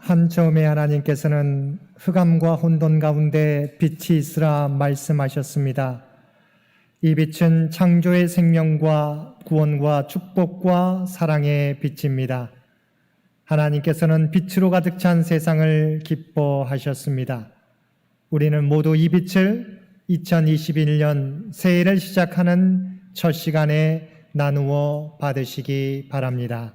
한 처음에 하나님께서는 흑암과 혼돈 가운데 빛이 있으라 말씀하셨습니다. 이 빛은 창조의 생명과 구원과 축복과 사랑의 빛입니다. 하나님께서는 빛으로 가득 찬 세상을 기뻐하셨습니다. 우리는 모두 이 빛을 2021년 새해를 시작하는 첫 시간에 나누어 받으시기 바랍니다.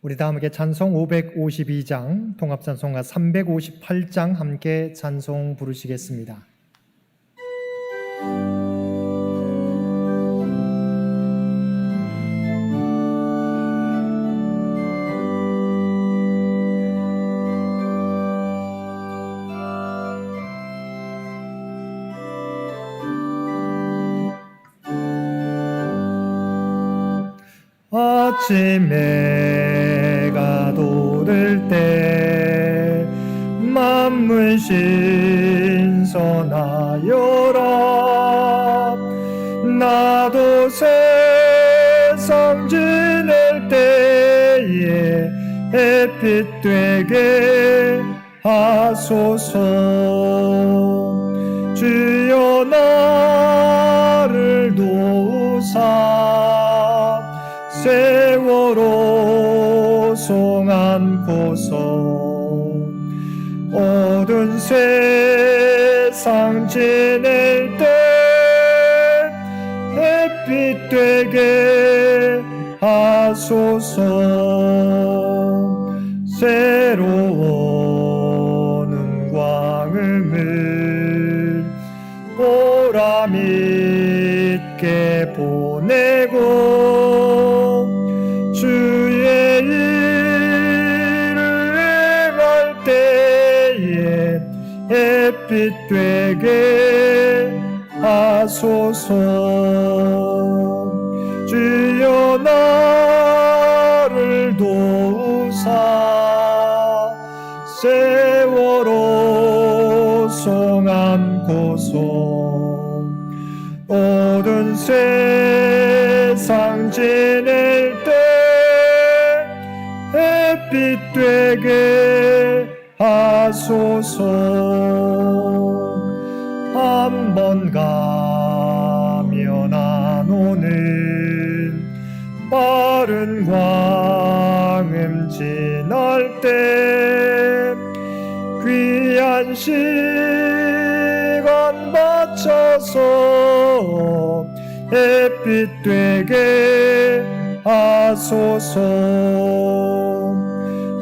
우리 다 함께 찬송 552장, 통합찬송가 358장 함께 찬송 부르시겠습니다. 아침에 해가 돋을 때 만물 신선하여라. 나도 세상 지낼 때에 햇빛 되게 하소서. 주여 나를 도우사 세월호 송 안고서 어두운 세상 지낼 때 햇빛 되게 하소서. 새로운 광음을 보람 있게 보내고 주의 일을 행할 때에 햇빛 되게 하소서. 주여 나를 도우사 세월호 송 안고서 어두운 세상 지낼 때 햇빛 되게 하소서. 한 번 가면 안 오는 빠른 광음 지날 때 귀한 시간 바쳐서 햇빛 되게 하소서.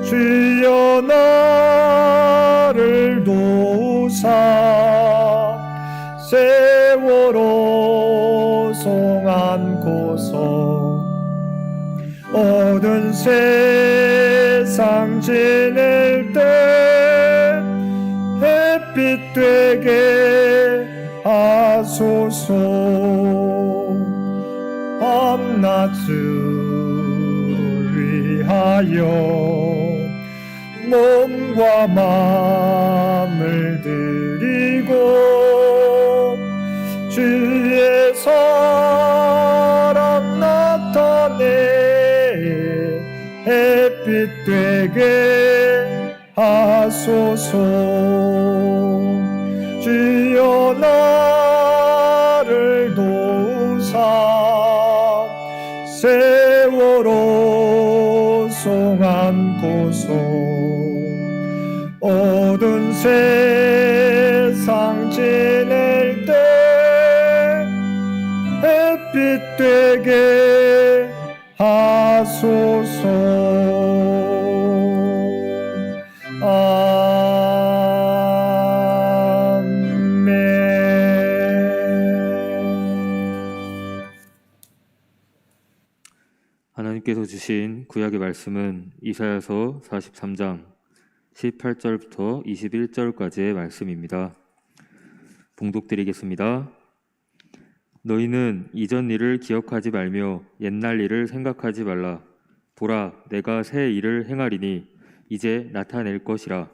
주여 나를 도우사 세월호 송 안고서 어두운 세상 지낼 때 햇빛 되게 하소서. 밤낮을 위하여 몸과 마음을 드리고 주의 사랑 나타내 햇빛 되게 하소서. 주여 나를 도우사 세월호 송 안고서 어두운 세상 지낼 때 햇빛 되게 하소서. 하나님께서 주신 구약의 말씀은 이사야서 43장 18절부터 21절까지의 말씀입니다. 봉독드리겠습니다. 너희는 이전 일을 기억하지 말며 옛날 일을 생각하지 말라. 보라, 내가 새 일을 행하리니 이제 나타낼 것이라.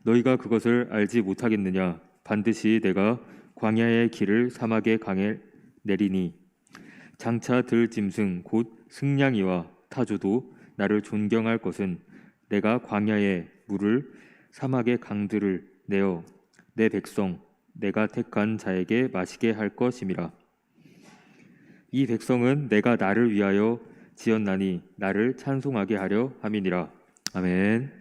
너희가 그것을 알지 못하겠느냐? 반드시 내가 광야의 길을 사막에 강에 내리니 장차 들 짐승 곧 승냥이와 타조도 나를 존경할 것은 내가 광야의 물을 사막의 강들을 내어 내 백성 내가 택한 자에게 마시게 할 것임이라. 이 백성은 내가 나를 위하여 지었나니 나를 찬송하게 하려 함이니라. 아멘.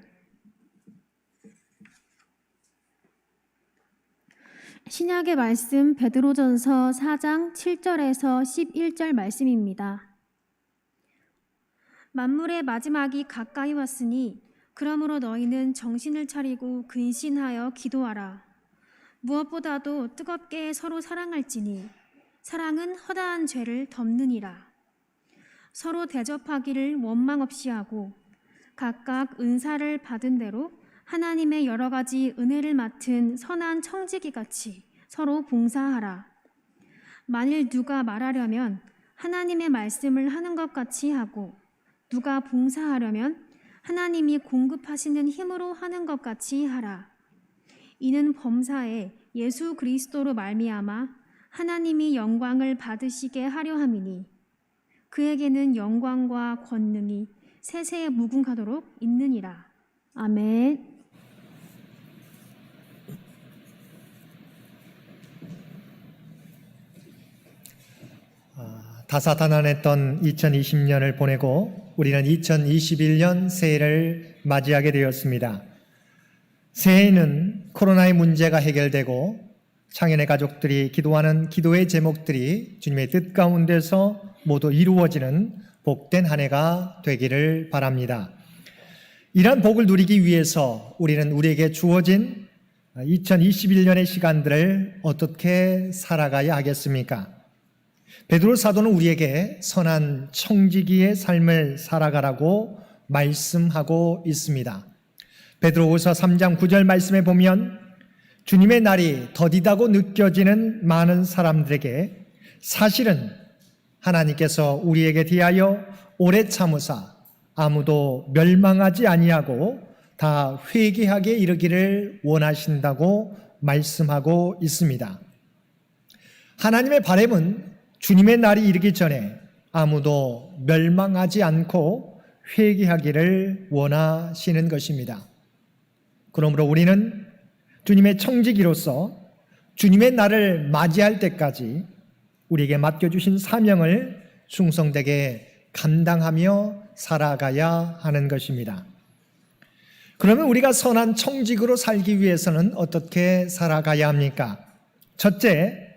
신약의 말씀 베드로전서 4장 7절에서 11절 말씀입니다. 만물의 마지막이 가까이 왔으니 그러므로 너희는 정신을 차리고 근신하여 기도하라. 무엇보다도 뜨겁게 서로 사랑할지니 사랑은 허다한 죄를 덮느니라. 서로 대접하기를 원망 없이 하고 각각 은사를 받은 대로 하나님의 여러 가지 은혜를 맡은 선한 청지기같이 서로 봉사하라. 만일 누가 말하려면 하나님의 말씀을 하는 것 같이 하고 누가 봉사하려면 하나님이 공급하시는 힘으로 하는 것 같이 하라. 이는 범사에 예수 그리스도로 말미암아 하나님이 영광을 받으시게 하려 함이니 그에게는 영광과 권능이 세세에 무궁하도록 있느니라. 아멘. 다사다난했던 2020년을 보내고 우리는 2021년 새해를 맞이하게 되었습니다. 새해에는 코로나의 문제가 해결되고 창현의 가족들이 기도하는 기도의 제목들이 주님의 뜻 가운데서 모두 이루어지는 복된 한 해가 되기를 바랍니다. 이러한 복을 누리기 위해서 우리는 우리에게 주어진 2021년의 시간들을 어떻게 살아가야 하겠습니까? 베드로 사도는 우리에게 선한 청지기의 삶을 살아가라고 말씀하고 있습니다. 베드로후서 3장 9절 말씀에 보면 주님의 날이 더디다고 느껴지는 많은 사람들에게 사실은 하나님께서 우리에게 대하여 오래 참으사 아무도 멸망하지 아니하고 다 회개하게 이르기를 원하신다고 말씀하고 있습니다. 하나님의 바람은 주님의 날이 이르기 전에 아무도 멸망하지 않고 회개하기를 원하시는 것입니다. 그러므로 우리는 주님의 청지기로서 주님의 날을 맞이할 때까지 우리에게 맡겨주신 사명을 충성되게 감당하며 살아가야 하는 것입니다. 그러면 우리가 선한 청직으로 살기 위해서는 어떻게 살아가야 합니까? 첫째,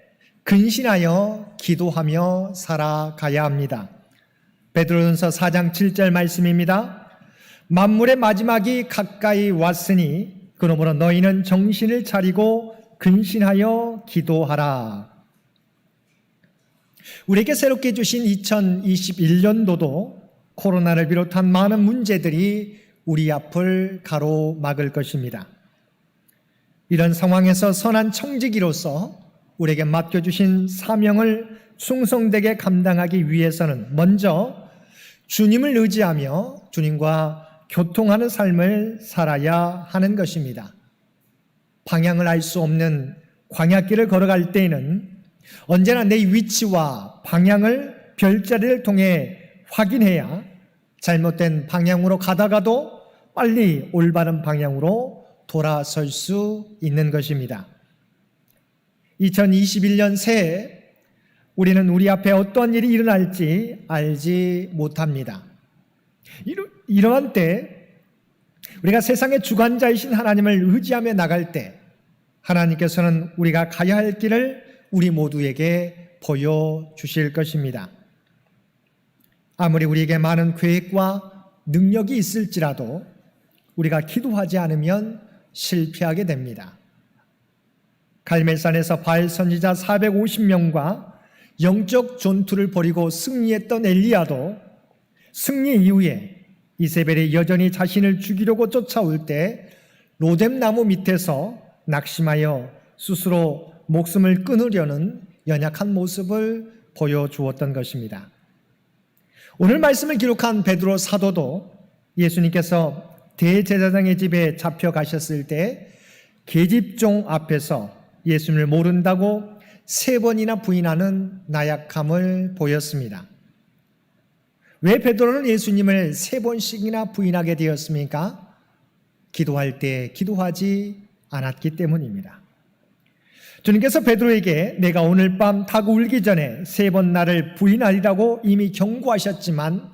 근신하여 기도하며 살아가야 합니다. 베드로전서 4장 7절 말씀입니다. 만물의 마지막이 가까이 왔으니 그러므로 너희는 정신을 차리고 근신하여 기도하라. 우리에게 새롭게 주신 2021년도도 코로나를 비롯한 많은 문제들이 우리 앞을 가로막을 것입니다. 이런 상황에서 선한 청지기로서 우리에게 맡겨주신 사명을 충성되게 감당하기 위해서는 먼저 주님을 의지하며 주님과 교통하는 삶을 살아야 하는 것입니다. 방향을 알 수 없는 광야길을 걸어갈 때에는 언제나 내 위치와 방향을 별자리를 통해 확인해야 잘못된 방향으로 가다가도 빨리 올바른 방향으로 돌아설 수 있는 것입니다. 2021년 새해 우리는 우리 앞에 어떤 일이 일어날지 알지 못합니다. 이러한 때 우리가 세상의 주관자이신 하나님을 의지하며 나갈 때 하나님께서는 우리가 가야 할 길을 우리 모두에게 보여주실 것입니다. 아무리 우리에게 많은 계획과 능력이 있을지라도 우리가 기도하지 않으면 실패하게 됩니다. 갈멜산에서 바알 선지자 450명과 영적 전투를 벌이고 승리했던 엘리야도 승리 이후에 이세벨이 여전히 자신을 죽이려고 쫓아올 때 로뎀나무 밑에서 낙심하여 스스로 목숨을 끊으려는 연약한 모습을 보여주었던 것입니다. 오늘 말씀을 기록한 베드로 사도도 예수님께서 대제사장의 집에 잡혀가셨을 때 계집종 앞에서 예수님을 모른다고 3번이나 부인하는 나약함을 보였습니다. 왜 베드로는 예수님을 3번씩이나 부인하게 되었습니까? 기도할 때 기도하지 않았기 때문입니다. 주님께서 베드로에게 내가 오늘 밤 닭 울기 전에 3번 나를 부인하리라고 이미 경고하셨지만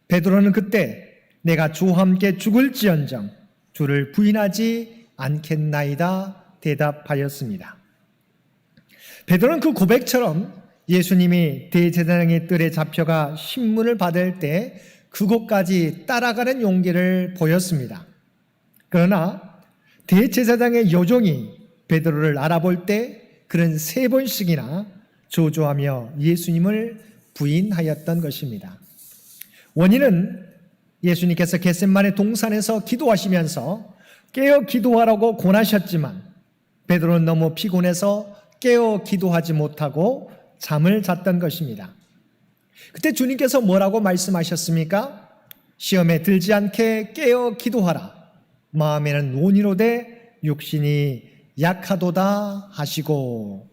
베드로는 그때 내가 주와 함께 죽을지언정 주를 부인하지 않겠나이다 대답하였습니다. 베드로는 그 고백처럼 예수님이 대제사장의 뜰에 잡혀가 신문을 받을 때 그곳까지 따라가는 용기를 보였습니다. 그러나 대제사장의 요종이 베드로를 알아볼 때 그는 3번씩이나 조조하며 예수님을 부인하였던 것입니다. 원인은 예수님께서 겟세마네 동산에서 기도하시면서 깨어 기도하라고 권하셨지만 베드로는 너무 피곤해서 깨어 기도하지 못하고 잠을 잤던 것입니다. 그때 주님께서 뭐라고 말씀하셨습니까? 시험에 들지 않게 깨어 기도하라. 마음에는 온이로되 육신이 약하도다 하시고,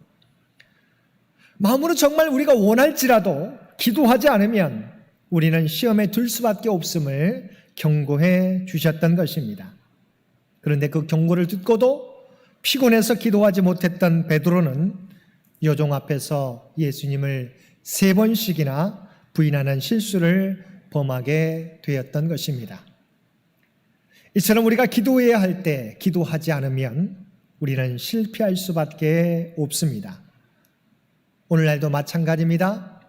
마음으로 정말 우리가 원할지라도 기도하지 않으면 우리는 시험에 들 수밖에 없음을 경고해 주셨던 것입니다. 그런데 그 경고를 듣고도 피곤해서 기도하지 못했던 베드로는 요종 앞에서 예수님을 3번씩이나 부인하는 실수를 범하게 되었던 것입니다. 이처럼 우리가 기도해야 할 때 기도하지 않으면 우리는 실패할 수밖에 없습니다. 오늘날도 마찬가지입니다.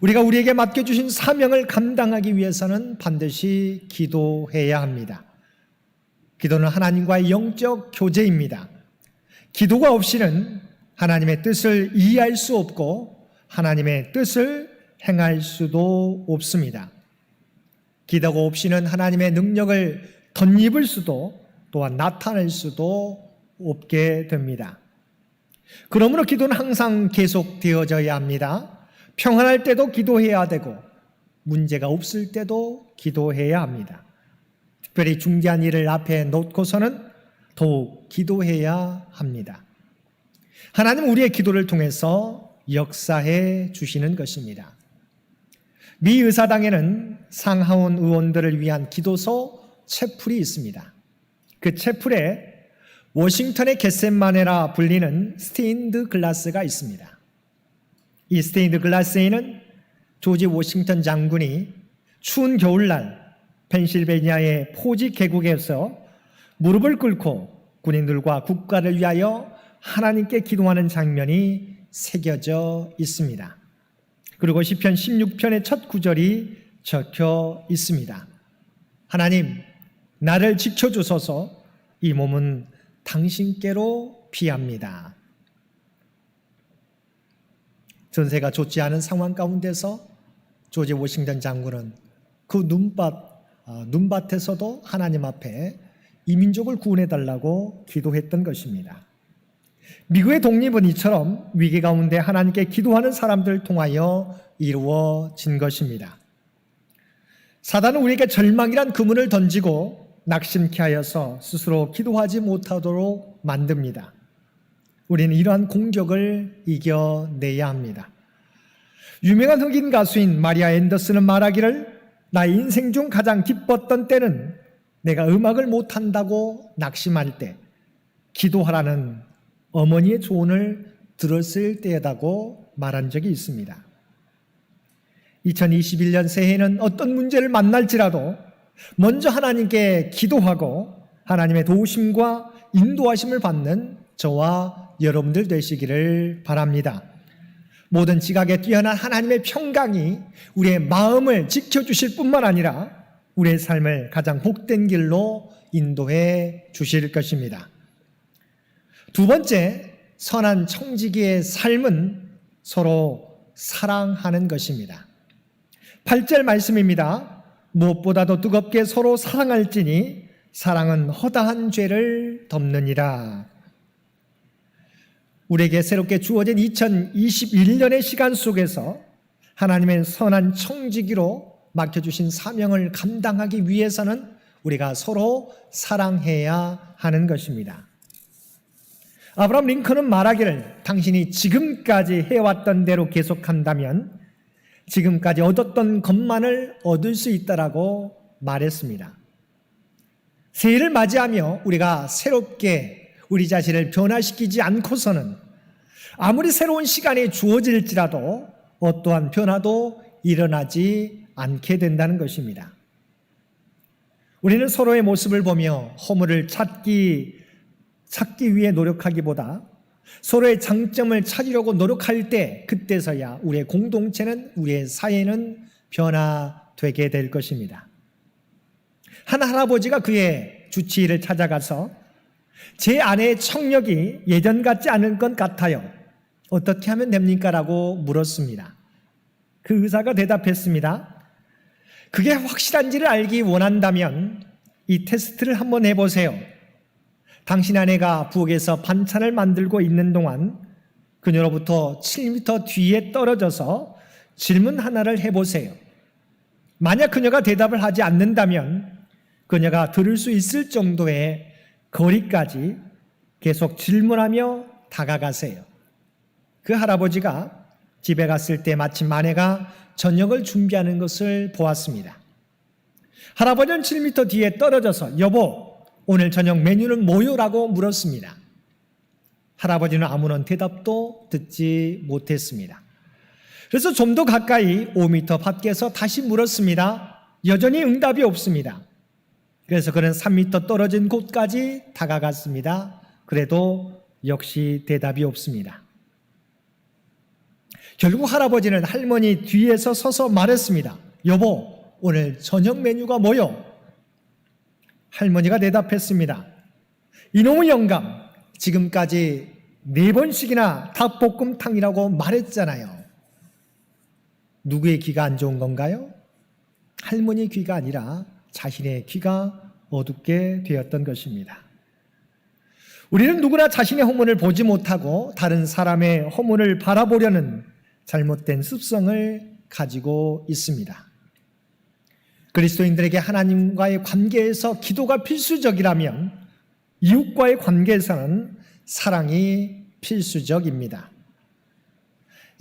우리가 우리에게 맡겨주신 사명을 감당하기 위해서는 반드시 기도해야 합니다. 기도는 하나님과의 영적 교제입니다. 기도가 없이는 하나님의 뜻을 이해할 수 없고 하나님의 뜻을 행할 수도 없습니다. 기도가 없이는 하나님의 능력을 덧입을 수도 또한 나타낼 수도 없게 됩니다. 그러므로 기도는 항상 계속되어져야 합니다. 평안할 때도 기도해야 되고 문제가 없을 때도 기도해야 합니다. 특별히 중대한 일을 앞에 놓고서는 더욱 기도해야 합니다. 하나님은 우리의 기도를 통해서 역사해 주시는 것입니다. 미 의사당에는 상하원 의원들을 위한 기도소 채플이 있습니다. 그 채플에 워싱턴의 겟셋마네라 불리는 스테인드 글라스가 있습니다. 이 스테인드 글라스에는 조지 워싱턴 장군이 추운 겨울날 펜실베니아의 포지 계곡에서 무릎을 꿇고 군인들과 국가를 위하여 하나님께 기도하는 장면이 새겨져 있습니다. 그리고 시편 16편의 첫 구절이 적혀 있습니다. 하나님, 나를 지켜주소서. 이 몸은 당신께로 피합니다. 전세가 좋지 않은 상황 가운데서 조지 워싱턴 장군은 그 눈밭에서도 하나님 앞에 이 민족을 구원해달라고 기도했던 것입니다. 미국의 독립은 이처럼 위기 가운데 하나님께 기도하는 사람들을 통하여 이루어진 것입니다. 사단은 우리에게 절망이란 그물을 던지고 낙심케 하여서 스스로 기도하지 못하도록 만듭니다. 우리는 이러한 공격을 이겨내야 합니다. 유명한 흑인 가수인 마리아 앤더슨은 말하기를 나의 인생 중 가장 기뻤던 때는 내가 음악을 못한다고 낙심할 때 기도하라는 어머니의 조언을 들었을 때다고 말한 적이 있습니다. 2021년 새해에는 어떤 문제를 만날지라도 먼저 하나님께 기도하고 하나님의 도우심과 인도하심을 받는 저와 여러분들 되시기를 바랍니다. 모든 지각에 뛰어난 하나님의 평강이 우리의 마음을 지켜주실 뿐만 아니라 우리의 삶을 가장 복된 길로 인도해 주실 것입니다. 두 번째, 선한 청지기의 삶은 서로 사랑하는 것입니다. 8절 말씀입니다. 무엇보다도 뜨겁게 서로 사랑할지니 사랑은 허다한 죄를 덮느니라. 우리에게 새롭게 주어진 2021년의 시간 속에서 하나님의 선한 청지기로 맡겨주신 사명을 감당하기 위해서는 우리가 서로 사랑해야 하는 것입니다. 아브라함 링컨은 말하기를 당신이 지금까지 해왔던 대로 계속한다면 지금까지 얻었던 것만을 얻을 수 있다라고 말했습니다. 새해를 맞이하며 우리가 새롭게 우리 자신을 변화시키지 않고서는 아무리 새로운 시간이 주어질지라도 어떠한 변화도 일어나지 않게 된다는 것입니다. 우리는 서로의 모습을 보며 허물을 찾기 위해 노력하기보다 서로의 장점을 찾으려고 노력할 때 그때서야 우리의 공동체는 우리의 사회는 변화되게 될 것입니다. 한 할아버지가 그의 주치의를 찾아가서 제 아내의 청력이 예전 같지 않을 것 같아요. 어떻게 하면 됩니까? 라고 물었습니다. 그 의사가 대답했습니다. 그게 확실한지를 알기 원한다면 이 테스트를 한번 해보세요. 당신 아내가 부엌에서 반찬을 만들고 있는 동안 그녀로부터 7m 뒤에 떨어져서 질문 하나를 해보세요. 만약 그녀가 대답을 하지 않는다면 그녀가 들을 수 있을 정도의 거리까지 계속 질문하며 다가가세요. 그 할아버지가 집에 갔을 때 마침 아내가 저녁을 준비하는 것을 보았습니다. 할아버지는 7m 뒤에 떨어져서 여보, 오늘 저녁 메뉴는 뭐요? 라고 물었습니다. 할아버지는 아무런 대답도 듣지 못했습니다. 그래서 좀 더 가까이 5m 밖에서 다시 물었습니다. 여전히 응답이 없습니다. 그래서 그는 3m 떨어진 곳까지 다가갔습니다. 그래도 역시 대답이 없습니다. 결국 할아버지는 할머니 뒤에서 서서 말했습니다. 여보, 오늘 저녁 메뉴가 뭐요? 할머니가 대답했습니다. 이놈의 영감, 지금까지 4번씩이나 닭볶음탕이라고 말했잖아요. 누구의 귀가 안 좋은 건가요? 할머니의 귀가 아니라 자신의 귀가 어둡게 되었던 것입니다. 우리는 누구나 자신의 허물을 보지 못하고 다른 사람의 허물을 바라보려는 잘못된 습성을 가지고 있습니다. 그리스도인들에게 하나님과의 관계에서 기도가 필수적이라면 이웃과의 관계에서는 사랑이 필수적입니다.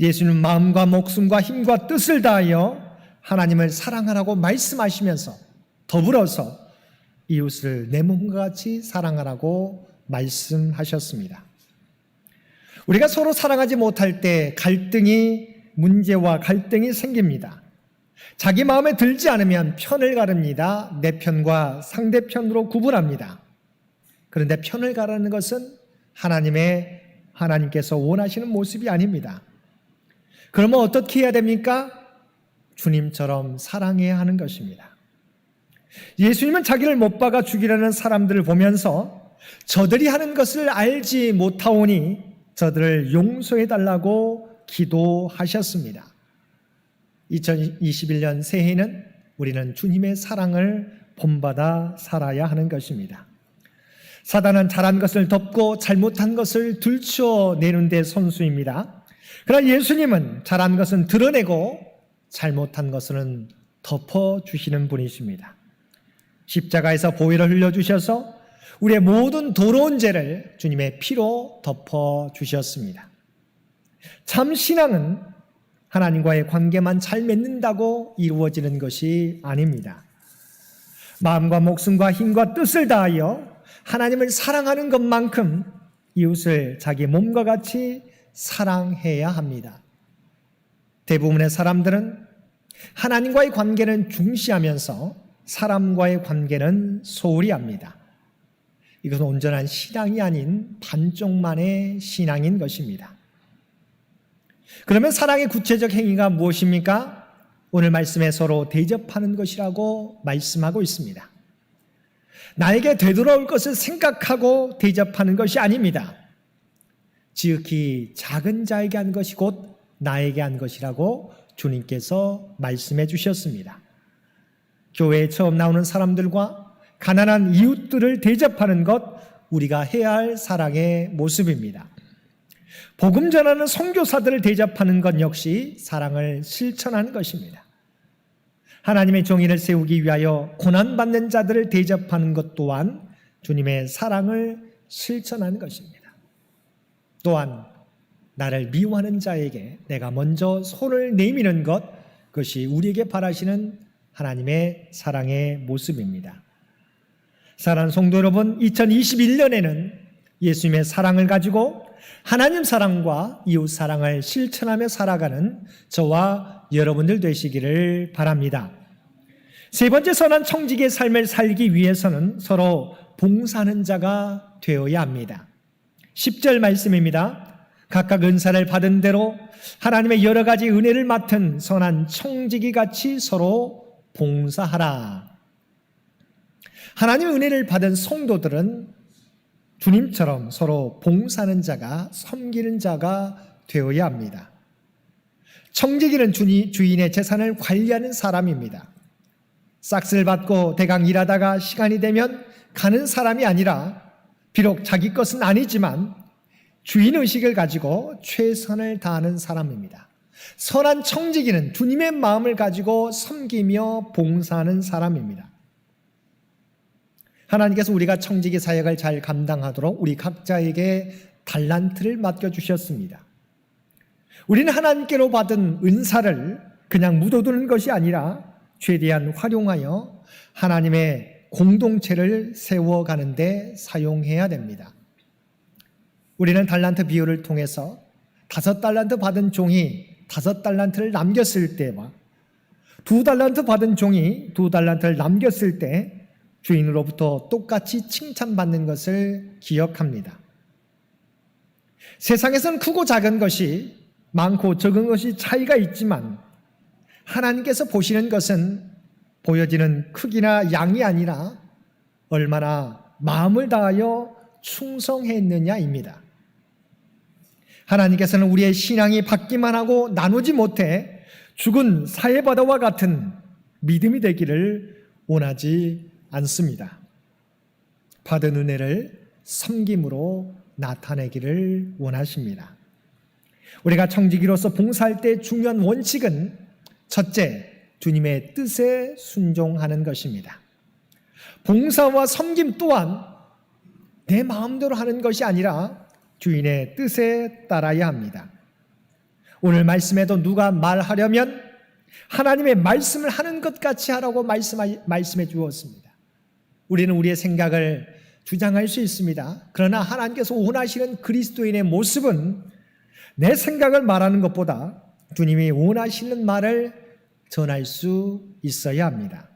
예수는 마음과 목숨과 힘과 뜻을 다하여 하나님을 사랑하라고 말씀하시면서 더불어서 이웃을 내 몸과 같이 사랑하라고 말씀하셨습니다. 우리가 서로 사랑하지 못할 때 문제와 갈등이 생깁니다. 자기 마음에 들지 않으면 편을 가릅니다. 내 편과 상대편으로 구분합니다. 그런데 편을 가르는 것은 하나님께서 원하시는 모습이 아닙니다. 그러면 어떻게 해야 됩니까? 주님처럼 사랑해야 하는 것입니다. 예수님은 자기를 못 박아 죽이려는 사람들을 보면서 저들이 하는 것을 알지 못하오니 저들을 용서해 달라고 기도하셨습니다. 2021년 새해는 우리는 주님의 사랑을 본받아 살아야 하는 것입니다. 사단은 잘한 것을 덮고 잘못한 것을 들춰내는 데 선수입니다. 그러나 예수님은 잘한 것은 드러내고 잘못한 것은 덮어주시는 분이십니다. 십자가에서 보혈을 흘려주셔서 우리의 모든 더러운 죄를 주님의 피로 덮어주셨습니다. 참 신앙은 하나님과의 관계만 잘 맺는다고 이루어지는 것이 아닙니다. 마음과 목숨과 힘과 뜻을 다하여 하나님을 사랑하는 것만큼 이웃을 자기 몸과 같이 사랑해야 합니다. 대부분의 사람들은 하나님과의 관계는 중시하면서 사람과의 관계는 소홀히 합니다. 이것은 온전한 신앙이 아닌 반쪽만의 신앙인 것입니다. 그러면 사랑의 구체적 행위가 무엇입니까? 오늘 말씀에 서로 대접하는 것이라고 말씀하고 있습니다. 나에게 되돌아올 것을 생각하고 대접하는 것이 아닙니다. 지극히 작은 자에게 한 것이 곧 나에게 한 것이라고 주님께서 말씀해 주셨습니다. 교회에 처음 나오는 사람들과 가난한 이웃들을 대접하는 것, 우리가 해야 할 사랑의 모습입니다. 복음 전하는 선교사들을 대접하는 것 역시 사랑을 실천하는 것입니다. 하나님의 정의를 세우기 위하여 고난받는 자들을 대접하는 것 또한 주님의 사랑을 실천하는 것입니다. 또한 나를 미워하는 자에게 내가 먼저 손을 내미는 것, 그것이 우리에게 바라시는 하나님의 사랑의 모습입니다. 사랑하는 성도 여러분, 2021년에는 예수님의 사랑을 가지고 하나님 사랑과 이웃 사랑을 실천하며 살아가는 저와 여러분들 되시기를 바랍니다. 세 번째, 선한 청지기의 삶을 살기 위해서는 서로 봉사하는 자가 되어야 합니다. 10절 말씀입니다. 각각 은사를 받은 대로 하나님의 여러 가지 은혜를 맡은 선한 청지기 같이 서로 봉사하라. 하나님의 은혜를 받은 성도들은 주님처럼 서로 봉사하는 자가, 섬기는 자가 되어야 합니다. 청지기는 주인의 재산을 관리하는 사람입니다. 싹스를 받고 대강 일하다가 시간이 되면 가는 사람이 아니라 비록 자기 것은 아니지만 주인의식을 가지고 최선을 다하는 사람입니다. 선한 청지기는 주님의 마음을 가지고 섬기며 봉사하는 사람입니다. 하나님께서 우리가 청지기 사역을 잘 감당하도록 우리 각자에게 달란트를 맡겨주셨습니다. 우리는 하나님께로 받은 은사를 그냥 묻어두는 것이 아니라 최대한 활용하여 하나님의 공동체를 세워가는 데 사용해야 됩니다. 우리는 달란트 비유를 통해서 5달란트 받은 종이 5달란트를 남겼을 때와 2달란트 받은 종이 2달란트를 남겼을 때 주인으로부터 똑같이 칭찬받는 것을 기억합니다. 세상에서는 크고 작은 것이, 많고 적은 것이 차이가 있지만 하나님께서 보시는 것은 보여지는 크기나 양이 아니라 얼마나 마음을 다하여 충성했느냐입니다. 하나님께서는 우리의 신앙이 받기만 하고 나누지 못해 죽은 사해바다와 같은 믿음이 되기를 원하지 않습니다. 받은 은혜를 섬김으로 나타내기를 원하십니다. 우리가 청지기로서 봉사할 때 중요한 원칙은 첫째, 주님의 뜻에 순종하는 것입니다. 봉사와 섬김 또한 내 마음대로 하는 것이 아니라 주인의 뜻에 따라야 합니다. 오늘 말씀에도 누가 말하려면 하나님의 말씀을 하는 것 같이 하라고 말씀해 주었습니다. 우리는 우리의 생각을 주장할 수 있습니다. 그러나 하나님께서 원하시는 그리스도인의 모습은 내 생각을 말하는 것보다 주님이 원하시는 말을 전할 수 있어야 합니다.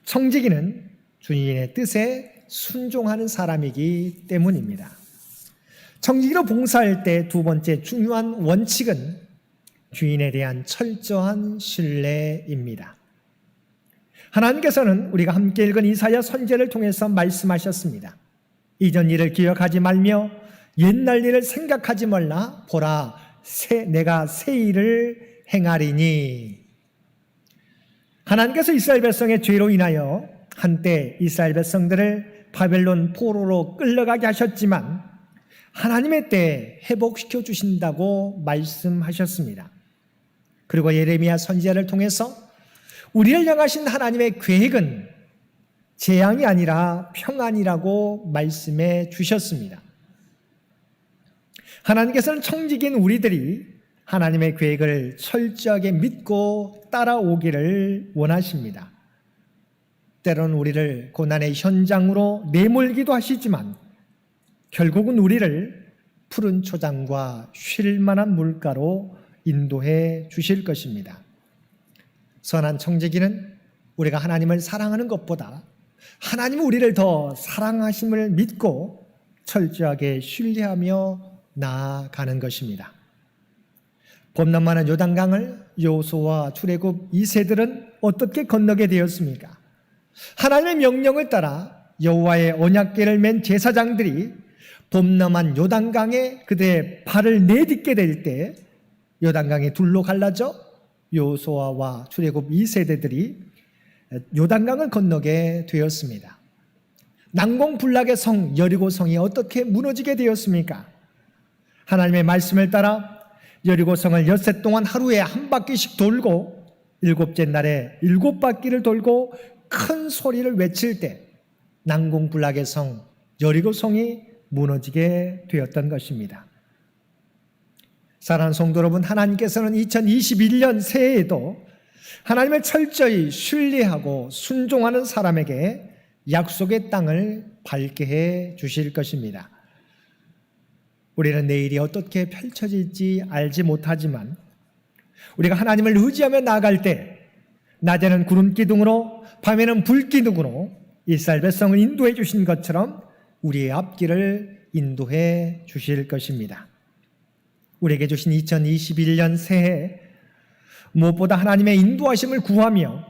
청지기는 주님의 뜻에 순종하는 사람이기 때문입니다. 청지기로 봉사할 때 두 번째 중요한 원칙은 주인에 대한 철저한 신뢰입니다. 하나님께서는 우리가 함께 읽은 이사야 선지자를 통해서 말씀하셨습니다. 이전 일을 기억하지 말며 옛날 일을 생각하지 말라. 보라, 내가 새 일을 행하리니. 하나님께서 이스라엘 백성의 죄로 인하여 한때 이스라엘 백성들을 바벨론 포로로 끌려가게 하셨지만 하나님의 때에 회복시켜 주신다고 말씀하셨습니다. 그리고 예레미야 선지자를 통해서 우리를 향하신 하나님의 계획은 재앙이 아니라 평안이라고 말씀해 주셨습니다. 하나님께서는 청지기인 우리들이 하나님의 계획을 철저하게 믿고 따라오기를 원하십니다. 때로는 우리를 고난의 현장으로 내몰기도 하시지만 결국은 우리를 푸른 초장과 쉴 만한 물가로 인도해 주실 것입니다. 선한 청지기는 우리가 하나님을 사랑하는 것보다 하나님은 우리를 더 사랑하심을 믿고 철저하게 신뢰하며 나아가는 것입니다. 범람 많은 요단강을 여호수아와 출애굽 2세들은 어떻게 건너게 되었습니까? 하나님의 명령을 따라 여호와의 언약궤를 맨 제사장들이 범람한 요단강에 그들의 발을 내딛게 될 때 요단강이 둘로 갈라져 여호수아와 출애굽 2세대들이 요단강을 건너게 되었습니다. 난공불락의 성 여리고성이 어떻게 무너지게 되었습니까? 하나님의 말씀을 따라 여리고성을 엿새 동안 하루에 한 바퀴씩 돌고 일곱째 날에 7바퀴를 돌고 큰 소리를 외칠 때 난공불락의 성 여리고성이 무너지게 되었던 것입니다. 사랑하는 성도 여러분, 하나님께서는 2021년 새해에도 하나님을 철저히 신뢰하고 순종하는 사람에게 약속의 땅을 밟게 해 주실 것입니다. 우리는 내일이 어떻게 펼쳐질지 알지 못하지만 우리가 하나님을 의지하며 나아갈 때 낮에는 구름 기둥으로 밤에는 불 기둥으로 이스라엘 백성을 인도해 주신 것처럼 우리의 앞길을 인도해 주실 것입니다. 우리에게 주신 2021년 새해 무엇보다 하나님의 인도하심을 구하며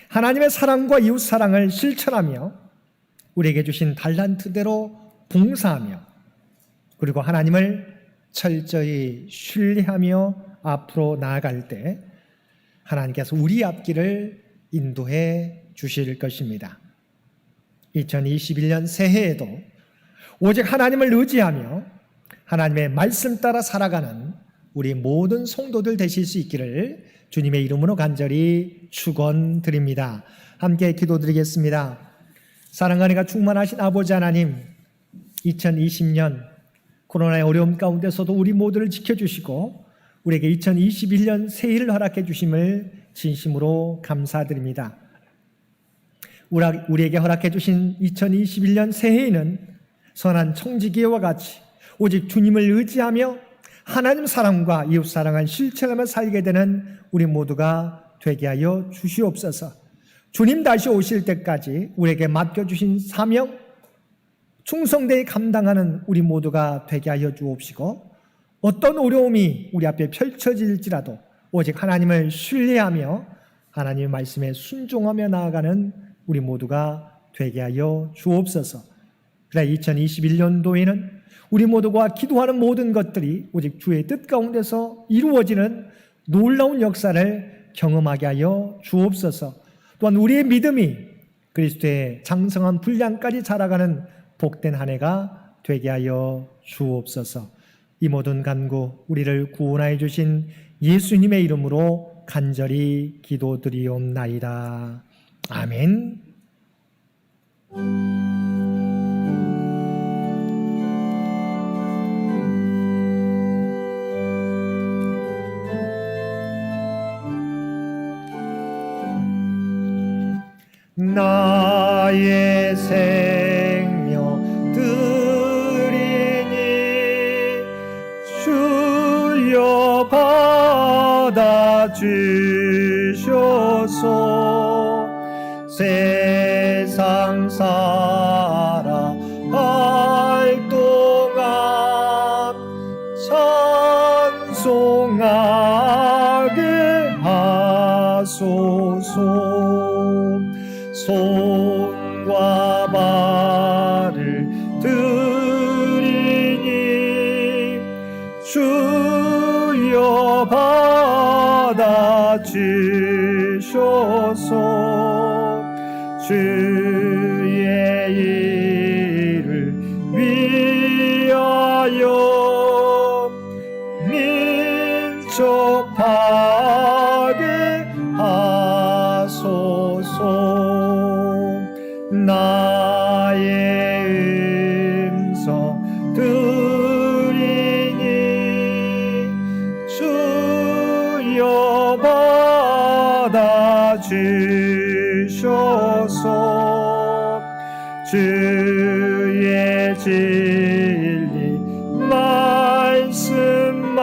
하나님의 사랑과 이웃 사랑을 실천하며 우리에게 주신 달란트대로 봉사하며 그리고 하나님을 철저히 신뢰하며 앞으로 나아갈 때 하나님께서 우리 앞길을 인도해 주실 것입니다. 2021년 새해에도 오직 하나님을 의지하며 하나님의 말씀 따라 살아가는 우리 모든 성도들 되실 수 있기를 주님의 이름으로 간절히 축원드립니다. 함께 기도드리겠습니다. 사랑과 은혜가 충만하신 아버지 하나님, 2020년 코로나의 어려움 가운데서도 우리 모두를 지켜주시고 우리에게 2021년 새해를 허락해 주심을 진심으로 감사드립니다. 우리에게 허락해 주신 2021년 새해에는 선한 청지기와 같이 오직 주님을 의지하며 하나님 사랑과 이웃 사랑을 실천하며 살게 되는 우리 모두가 되게 하여 주시옵소서. 주님 다시 오실 때까지 우리에게 맡겨주신 사명 충성되이 감당하는 우리 모두가 되게 하여 주옵시고 어떤 어려움이 우리 앞에 펼쳐질지라도 오직 하나님을 신뢰하며 하나님의 말씀에 순종하며 나아가는 우리 모두가 되게 하여 주옵소서. 그래 2021년도에는 우리 모두가 기도하는 모든 것들이 오직 주의 뜻 가운데서 이루어지는 놀라운 역사를 경험하게 하여 주옵소서. 또한 우리의 믿음이 그리스도의 장성한 분량까지 자라가는 복된 한 해가 되게 하여 주옵소서. 이 모든 간구 우리를 구원하여 주신 예수님의 이름으로 간절히 기도드리옵나이다. 아멘. 나의 생명 드리니 주여 받아주셔서 세상 살아갈 동안 찬송하게 하소서. 손과 발을 드리니 주여 받아주셔서 주의 일을 위하여 민첩하게 하소서. 나의 음성 들이니 주여 받아주셔서 주의 진리 말씀만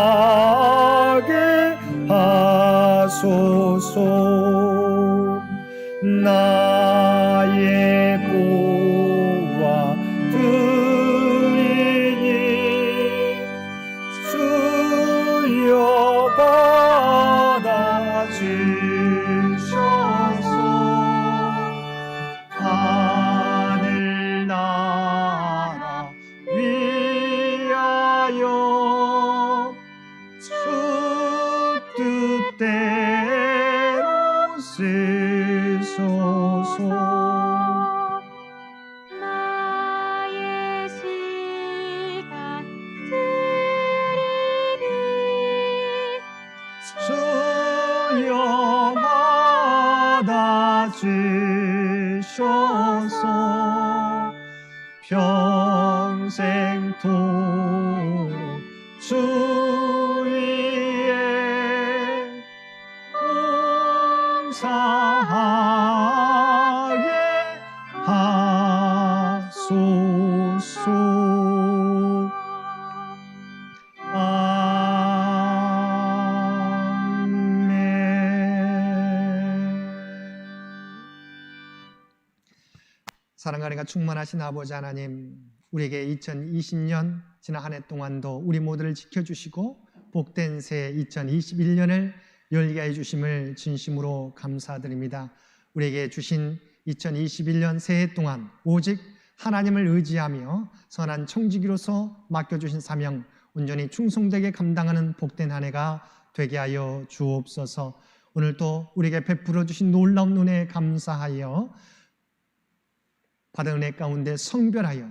전파하게 하소서. 나의 보화 드리니 주여 받아주셔서 하늘나라 위하여 주 뜻대로 쓰소서. 나의 시간 드리니 주여 받아주셔서 평생토록 주 위에 봉사하게 하소서. 사랑과 은혜가 충만하신 아버지 하나님, 우리에게 2020년 지난 한 해 동안도 우리 모두를 지켜주시고 복된 새 2021년을 열게 해주심을 진심으로 감사드립니다. 우리에게 주신 2021년 새해 동안 오직 하나님을 의지하며 선한 청지기로서 맡겨주신 사명 온전히 충성되게 감당하는 복된 한 해가 되게 하여 주옵소서. 오늘도 우리에게 베풀어 주신 놀라운 은혜에 감사하여 받은 은혜 가운데 성별하여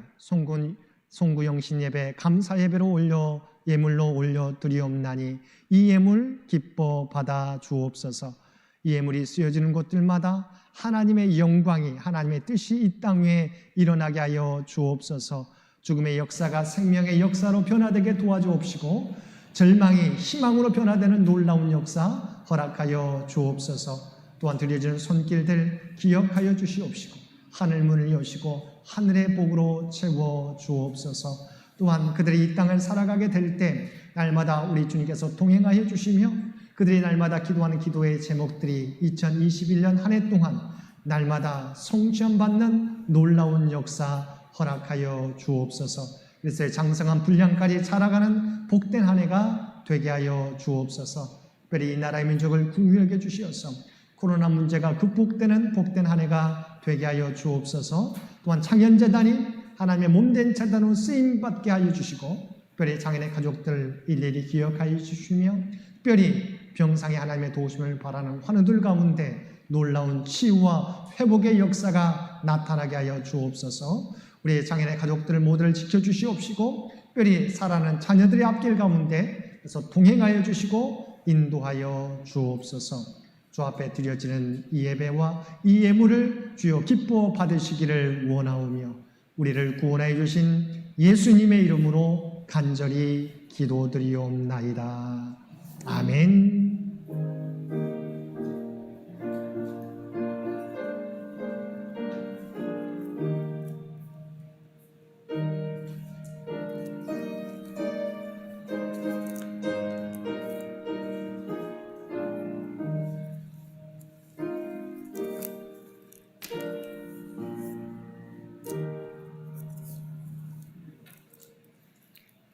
송구영신 예배 감사 예배로 올려 예물로 올려 드리옵나니 이 예물 기뻐 받아 주옵소서. 이 예물이 쓰여지는 곳들마다 하나님의 영광이 하나님의 뜻이 이 땅 위에 일어나게 하여 주옵소서. 죽음의 역사가 생명의 역사로 변화되게 도와주옵시고 절망이 희망으로 변화되는 놀라운 역사 허락하여 주옵소서. 또한 드려지는 손길들 기억하여 주시옵시고 하늘문을 여시고 하늘의 복으로 채워 주옵소서. 또한 그들이 이 땅을 살아가게 될 때 날마다 우리 주님께서 동행하여 주시며 그들이 날마다 기도하는 기도의 제목들이 2021년 한 해 동안 날마다 성취함받는 놀라운 역사 허락하여 주옵소서. 그래서 장성한 분량까지 자라가는 복된 한 해가 되게 하여 주옵소서. 특별히 이 나라의 민족을 긍휼하게 주시어서 코로나 문제가 극복되는 복된 한 해가 되게 하여 주옵소서. 또한 창현재단이 하나님의 몸된 재단으로 쓰임받게 하여 주시고 특별히 장인의 가족들 일일이 기억하여 주시며 특별히 병상에 하나님의 도우심을 바라는 환우들 가운데 놀라운 치유와 회복의 역사가 나타나게 하여 주옵소서. 우리 장인의 가족들 모두를 지켜주시옵시고 특별히 살아가는 자녀들의 앞길 가운데 그래서 동행하여 주시고 인도하여 주옵소서. 주 앞에 드려지는 이 예배와 이 예물을 주여 기뻐 받으시기를 원하오며 우리를 구원하여 주신 예수님의 이름으로 간절히 기도드리옵나이다. 아멘.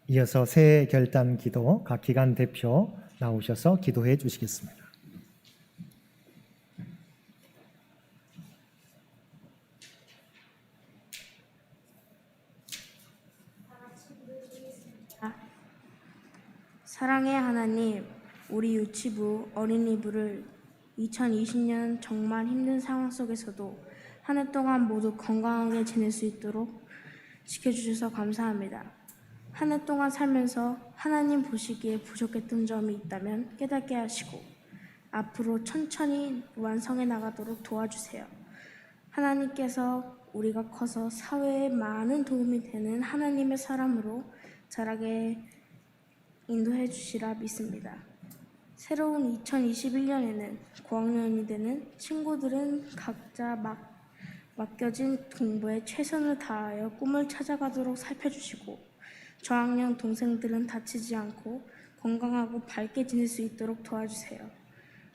이어서 새해 결단 기도 각 기관 대표 나오셔서 기도해 주시겠습니다. 사랑의 하나님, 우리 유치부, 어린이부를 2020년 정말 힘든 상황 속에서도 한 해 동안 모두 건강하게 지낼 수 있도록 지켜주셔서 감사합니다. 한 해 동안 살면서 하나님 보시기에 부족했던 점이 있다면 깨닫게 하시고 앞으로 천천히 완성해 나가도록 도와주세요. 하나님께서 우리가 커서 사회에 많은 도움이 되는 하나님의 사람으로 자라게 인도해 주시라 믿습니다. 새로운 2021년에는 고학년이 되는 친구들은 각자 맡겨진 공부에 최선을 다하여 꿈을 찾아가도록 살펴주시고 저학년 동생들은 다치지 않고 건강하고 밝게 지낼 수 있도록 도와주세요.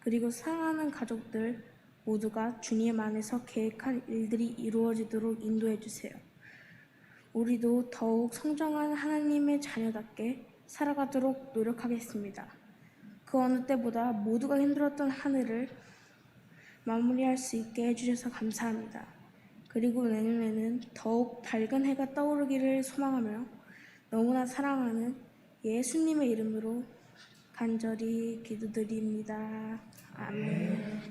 그리고 사랑하는 가족들 모두가 주님 안에서 계획한 일들이 이루어지도록 인도해 주세요. 우리도 더욱 성장한 하나님의 자녀답게 살아가도록 노력하겠습니다. 그 어느 때보다 모두가 힘들었던 한 해를 마무리할 수 있게 해주셔서 감사합니다. 그리고 내년에는 더욱 밝은 해가 떠오르기를 소망하며 너무나 사랑하는 예수님의 이름으로 간절히 기도드립니다. 아멘.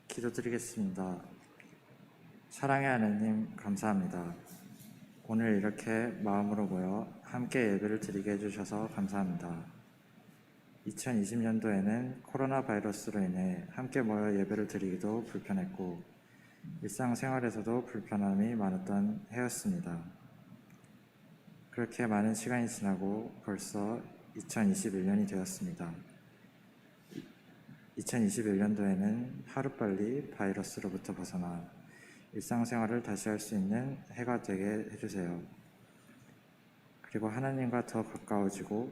기도드리겠습니다. 사랑의 하나님 감사합니다. 오늘 이렇게 마음으로 모여 함께 예배를 드리게 해주셔서 감사합니다. 2020년도에는 코로나 바이러스로 인해 함께 모여 예배를 드리기도 불편했고 일상생활에서도 불편함이 많았던 해였습니다. 그렇게 많은 시간이 지나고 벌써 2021년이 되었습니다. 2021년도에는 하루빨리 바이러스로부터 벗어나 일상생활을 다시 할 수 있는 해가 되게 해주세요. 그리고 하나님과 더 가까워지고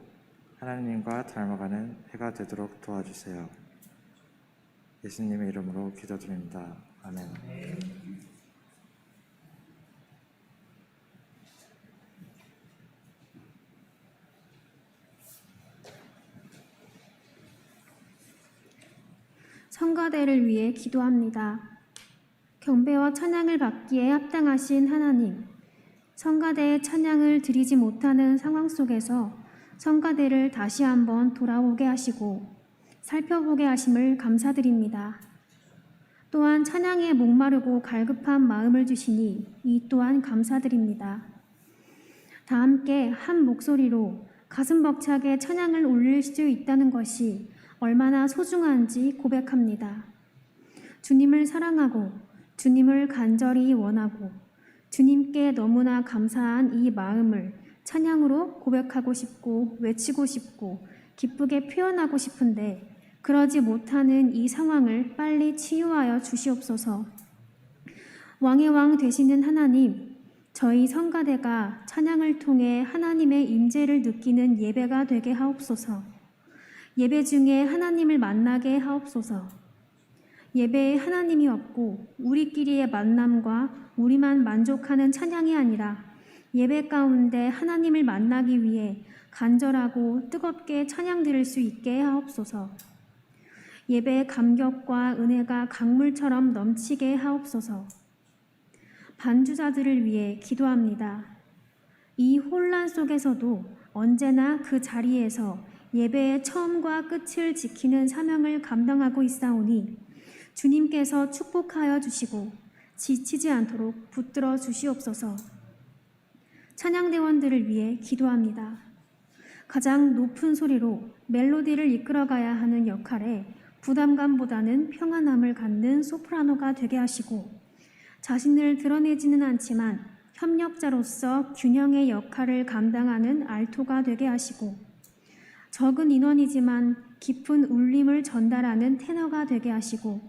하나님과 닮아가는 해가 되도록 도와주세요. 예수님의 이름으로 기도드립니다. 아멘. 성가대를 위해 기도합니다. 경배와 찬양을 받기에 합당하신 하나님, 성가대의 찬양을 드리지 못하는 상황 속에서 성가대를 다시 한번 돌아오게 하시고 살펴보게 하심을 감사드립니다. 또한 찬양에 목마르고 갈급한 마음을 주시니 이 또한 감사드립니다. 다 함께 한 목소리로 가슴 벅차게 찬양을 올릴 수 있다는 것이 얼마나 소중한지 고백합니다. 주님을 사랑하고 주님을 간절히 원하고 주님께 너무나 감사한 이 마음을 찬양으로 고백하고 싶고 외치고 싶고 기쁘게 표현하고 싶은데 그러지 못하는 이 상황을 빨리 치유하여 주시옵소서. 왕의 왕 되시는 하나님, 저희 성가대가 찬양을 통해 하나님의 임재를 느끼는 예배가 되게 하옵소서. 예배 중에 하나님을 만나게 하옵소서. 예배에 하나님이 없고 우리끼리의 만남과 우리만 만족하는 찬양이 아니라 예배 가운데 하나님을 만나기 위해 간절하고 뜨겁게 찬양 드릴 수 있게 하옵소서. 예배의 감격과 은혜가 강물처럼 넘치게 하옵소서. 반주자들을 위해 기도합니다. 이 혼란 속에서도 언제나 그 자리에서 예배의 처음과 끝을 지키는 사명을 감당하고 있사오니 주님께서 축복하여 주시고 지치지 않도록 붙들어 주시옵소서. 찬양대원들을 위해 기도합니다. 가장 높은 소리로 멜로디를 이끌어가야 하는 역할에 부담감보다는 평안함을 갖는 소프라노가 되게 하시고 자신을 드러내지는 않지만 협력자로서 균형의 역할을 감당하는 알토가 되게 하시고 적은 인원이지만 깊은 울림을 전달하는 테너가 되게 하시고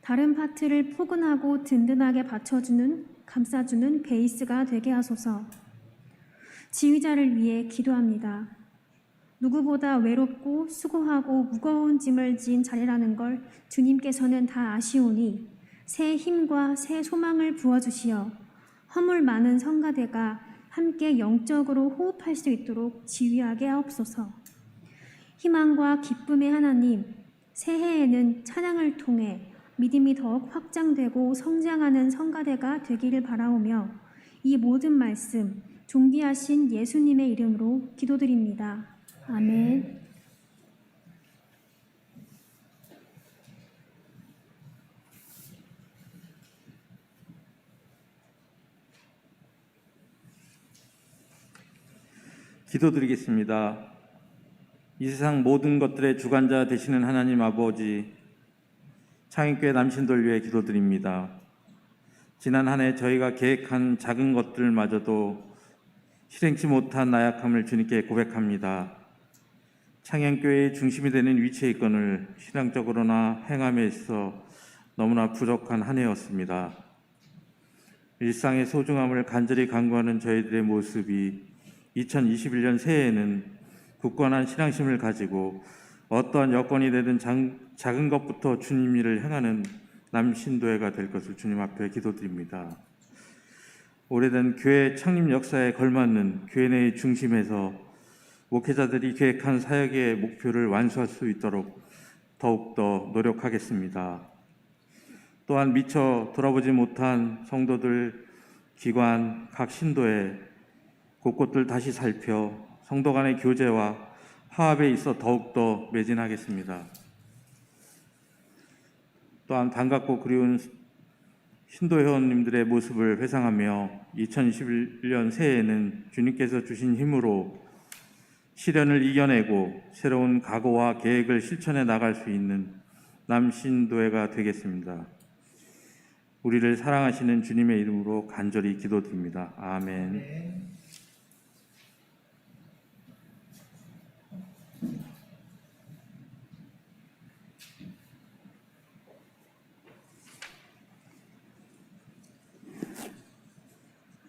다른 파트를 포근하고 든든하게 받쳐주는 감싸주는 베이스가 되게 하소서. 지휘자를 위해 기도합니다. 누구보다 외롭고 수고하고 무거운 짐을 진 자리라는 걸 주님께서는 다 아시오니 새 힘과 새 소망을 부어주시어 허물 많은 성가대가 함께 영적으로 호흡할 수 있도록 지휘하게 하옵소서. 희망과 기쁨의 하나님, 새해에는 찬양을 통해 믿음이 더욱 확장되고 성장하는 성가대가 되기를 바라오며 이 모든 말씀 존귀하신 예수님의 이름으로 기도드립니다. 아멘. 기도드리겠습니다. 이 세상 모든 것들의 주관자 되시는 하나님 아버지, 창인교회 남신들 위해 기도드립니다. 지난 한 해 저희가 계획한 작은 것들마저도 실행치 못한 나약함을 주님께 고백합니다. 창현교회의 중심이 되는 위치에 있건을 신앙적으로나 행함에 있어 너무나 부족한 한 해였습니다. 일상의 소중함을 간절히 간구하는 저희들의 모습이 2021년 새해에는 굳건한 신앙심을 가지고 어떠한 여건이 되든 작은 것부터 주님 일을 행하는 남신도회가 될 것을 주님 앞에 기도드립니다. 오래된 교회 창립 역사에 걸맞는 교회 내의 중심에서 목회자들이 계획한 사역의 목표를 완수할 수 있도록 더욱더 노력하겠습니다. 또한 미처 돌아보지 못한 성도들, 기관, 각 신도에 곳곳들 다시 살펴 성도 간의 교제와 화합에 있어 더욱더 매진하겠습니다. 또한 반갑고 그리운 신도 회원님들의 모습을 회상하며 2021년 새해에는 주님께서 주신 힘으로 시련을 이겨내고 새로운 각오와 계획을 실천해 나갈 수 있는 남신도회가 되겠습니다. 우리를 사랑하시는 주님의 이름으로 간절히 기도드립니다. 아멘.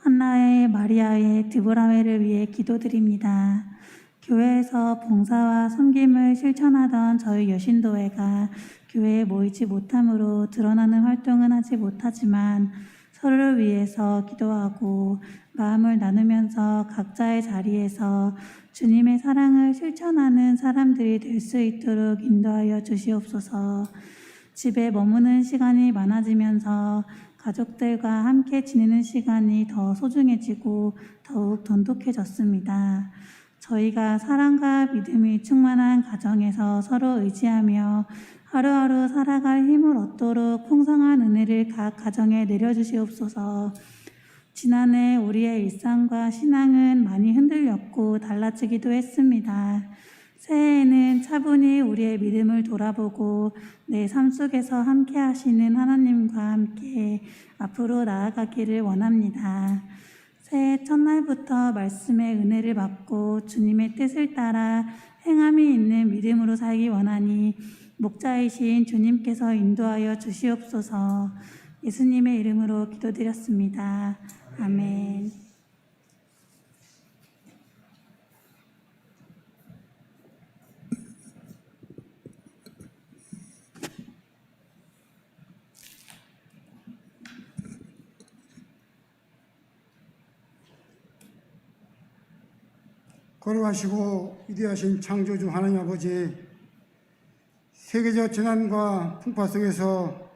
한나의 마리아의 드보라회를 위해 기도드립니다. 교회에서 봉사와 섬김을 실천하던 저희 여신도회가 교회에 모이지 못함으로 드러나는 활동은 하지 못하지만 서로를 위해서 기도하고 마음을 나누면서 각자의 자리에서 주님의 사랑을 실천하는 사람들이 될 수 있도록 인도하여 주시옵소서. 집에 머무는 시간이 많아지면서 가족들과 함께 지내는 시간이 더 소중해지고 더욱 돈독해졌습니다. 저희가 사랑과 믿음이 충만한 가정에서 서로 의지하며 하루하루 살아갈 힘을 얻도록 풍성한 은혜를 각 가정에 내려주시옵소서. 지난해 우리의 일상과 신앙은 많이 흔들렸고 달라지기도 했습니다. 새해에는 차분히 우리의 믿음을 돌아보고 내 삶 속에서 함께 하시는 하나님과 함께 앞으로 나아가기를 원합니다. 새해 첫날부터 말씀의 은혜를 받고 주님의 뜻을 따라 행함이 있는 믿음으로 살기 원하니 목자이신 주님께서 인도하여 주시옵소서. 예수님의 이름으로 기도드렸습니다. 아멘. 거룩하시고 위대하신 창조주 하나님 아버지, 세계적 재난과 풍파 속에서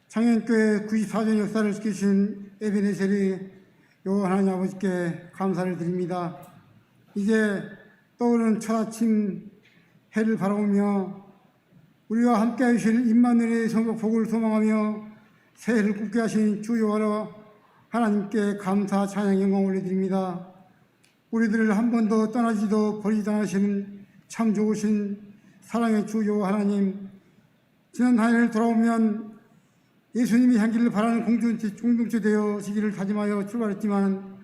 창현교회 94년 역사를 지키신 에베네셀이 요 하나님 아버지께 감사를 드립니다. 이제 떠오르는 첫 아침 해를 바라보며 우리와 함께 하실 임마누엘의 복을 소망하며 새해를 굳게 하신 주 여호와 하나님께 감사 찬양 영광 올려드립니다. 우리들을 한 번도 떠나지도 버리지 않으시는 참 좋으신 사랑의 주 여호와 하나님, 지난 한 해를 돌아오면 예수님이 향기를 바라는 공동체 되어지기를 다짐하여 출발했지만